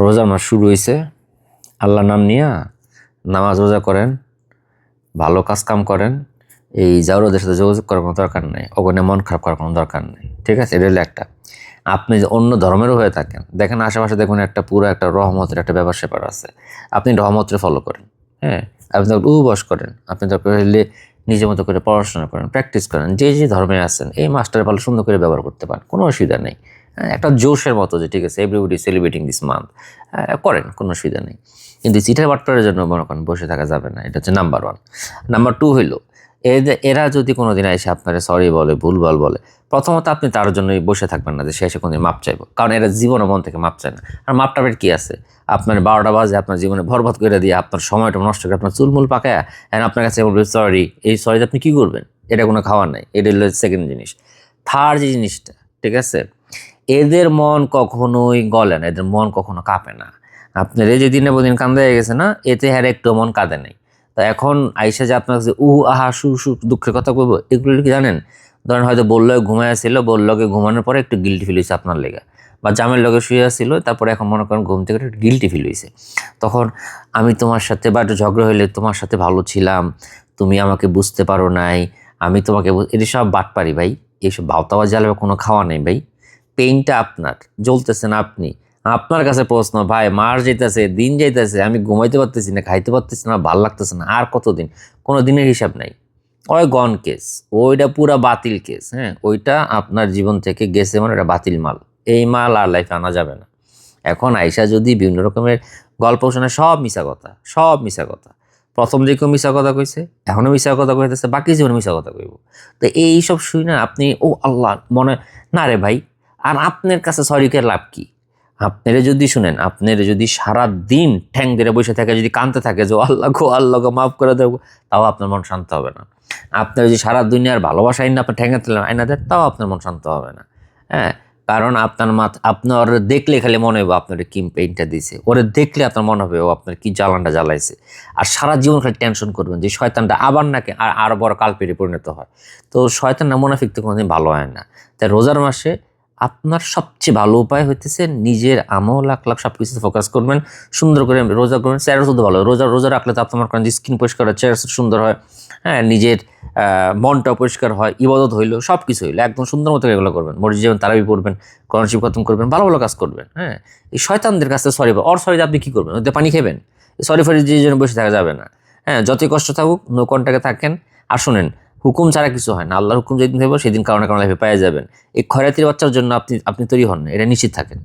রোজার মাস শুরু হয়েছে, আল্লাহর নাম নিয়া নামাজ রোজা করেন, ভালো কাজ কাম করেন। এই জাউরদের সাথে যোগাযোগ করার কোনো দরকার নেই, ওখানে মন খারাপ করার কোনো দরকার নেই, ঠিক আছে? এটা হলো একটা। আপনি যে অন্য ধর্মেরও হয়ে থাকেন, দেখেন আশেপাশে দেখুন একটা পুরো একটা রহমতের একটা ব্যাপার স্যাপার আছে, আপনি রহমতরে ফলো করেন। হ্যাঁ, আপনি তখন উপবাস করেন, আপনি দরকার হলে নিজের মতো করে পড়াশোনা করেন, প্র্যাকটিস করেন। যে যে ধর্মে আছেন এই মাসটারে ভালো সুন্দর করে ব্যবহার করতে পারেন, কোনো অসুবিধা নেই। একটা জোশের মতো যে ঠিক আছে এভরিবডি সেলিব্রেটিং দিস মান্থ, করেন, কোনো অসুবিধা নেই। কিন্তু চিটার বাটপারের জন্য মনে করেন বসে থাকা যাবে না। এটা হচ্ছে নাম্বার ওয়ান। নাম্বার টু হইল, এরা যদি কোনো দিন এসে আপনারা সরি বলে, ভুলভাল বলে, প্রথমত আপনি তার জন্যই বসে থাকবেন না যে সে এসে কোনোদিন মাপ চাইবো, কারণ এরা জীবনে মন থেকে মাপ চায় না। আর মাপ টাপের কী আছে? আপনার 12টা বাজে আপনার জীবনে বরবাদ করে দিয়ে আপনার সময়টা নষ্ট করে আপনার চুলমুল পাকায় অ্যান্ড আপনার কাছে বলবে সরি। এই সরিতে আপনি কী করবেন? এটা কোনো খাওয়ার নাই। এটা হলো সেকেন্ড জিনিস। থার্ড যে জিনিসটা, ঠিক আছে, এদের মন কখনোই গলে না, এদের মন কখনো কাঁপে না। আপনার এই যে দিনে দিন কান্দা হয়ে গেছে না, এতে হ্যাঁ একটু মন কাঁদে নাই। তা এখন আইসা যে আপনার কাছে আহা সু সু দুঃখের কথা বলবো, এগুলো কি জানেন? ধরেন হয়তো বললো ঘুমাইছিল, বললো ঘুমানোর পরে একটু গিল্টি ফিল হয়েছে আপনার লেগে, বা জামের লগে শুয়ে আসছিল, তারপরে এখন মনে করেন ঘুম থেকে একটু গিল্টি ফিল হয়েছে। তখন আমি তোমার সাথে বা একটু ঝগড়া হইলে তোমার সাথে ভালো ছিলাম, তুমি আমাকে বুঝতে পারো নাই, আমি তোমাকে এটি সব বাটপারি ভাই। এইসব ভাওতাওয়া জ্বালাবে কোনো খাওয়া নেই ভাই। পেইনটা আপনার, জ্বলতেছেন আপনি। আপনার কাছে প্রশ্ন, ভাই মাস যাইতেছে, দিন যাইতেছে, আমি ঘুমাইতে পারতেছি না, খাইতে পারতেছি না, ভাল লাগতেছে না, আর কতদিন? কোনো দিনের হিসাব নাই। ওই গন কেস, ওইটা পুরা বাতিল কেস। হ্যাঁ, ওইটা আপনার জীবন থেকে গেছে, মানে ওটা বাতিল মাল। এই মাল আর লাইফে আনা যাবে না। এখন আইসা যদি বিভিন্ন রকমের গল্প শোনে, সব মিশা কথা, সব মিশা কথা। প্রথম দিকেও মিশা কথা কইছে, এখনও মিশা কথা কইতেছে, বাকি জীবনে মিশা কথা কইব। তো এইসব শুই না আপনি ও আল্লাহ মনে না রে ভাই। আর আপনার কাছে সরিকে লাভ কি? আপনারা যদি শুনেন, আপনারা যদি সারা দিন ঠ্যাং ধরে বসে থাকে, যদি কানতে থাকে যে আল্লাহ গো মাফ করে দেবো, তাও আপনার মন শান্ত হবে না। আপনার যদি সারা দুনিয়ার ভালোবাসা আইন আপনার ঠ্যাঙে আইনা দেন, তাও আপনার মন শান্ত হবে না। হ্যাঁ, কারণ আপনার দেখলে খালি মনে হবে আপনার কি পেইনটা দিছে, ওরে দেখলে আপনার মনে হবে ও আপনার কি জ্বালানটা জ্বালাইছে। আর সারা জীবন খালি টেনশন করবেন যে শয়তানটা আবার নাকি আরো বড় কালপেটে পরিণত হয়। তো শয়তান না মুনাফিক তো কোনোদিন ভালো হয় না। তাই রোজার মাসে আপনার সবচেয়ে ভালো উপায় হইতেছে নিজের আমল আখলাক সব কিছুতে ফোকাস করবেন, সুন্দর করে রোজা করবেন। চেহারা শুধু ভালো, রোজা রাখলে তো আপনার মনে করেন যে স্কিন পরিষ্কার হয়, চেহারা সুন্দর হয়। হ্যাঁ, নিজের মনটা পরিষ্কার হয়, ইবাদত হইলো, সব কিছু হইলো, একদম সুন্দর মতো এগুলো করবেন। মসজিদ যাবেন, তারাবি পড়বেন, কোরআন শরীফ খতম করবেন, ভালো ভালো কাজ করবেন। হ্যাঁ, এই শয়তানদের কাছে সরি সরিতে আপনি কী করবেন? ওদের পানি খাবেন? সরি ফরি যে জন্য বসে থাকা যাবে না। হ্যাঁ, যতই কষ্ট থাকুক নো কন্টাক্টে থাকেন। আর শোনেন, হুকুম ছাড়া কিছু হয় না। আল্লাহর হুকুম যেদিন থাকবে সেদিন কারণে কারণে লাইফে পেয়ে যাবেন। এই খয়রাতির বাচ্চার জন্য আপনি তৈরি হন না, এটা নিশ্চিত থাকেন।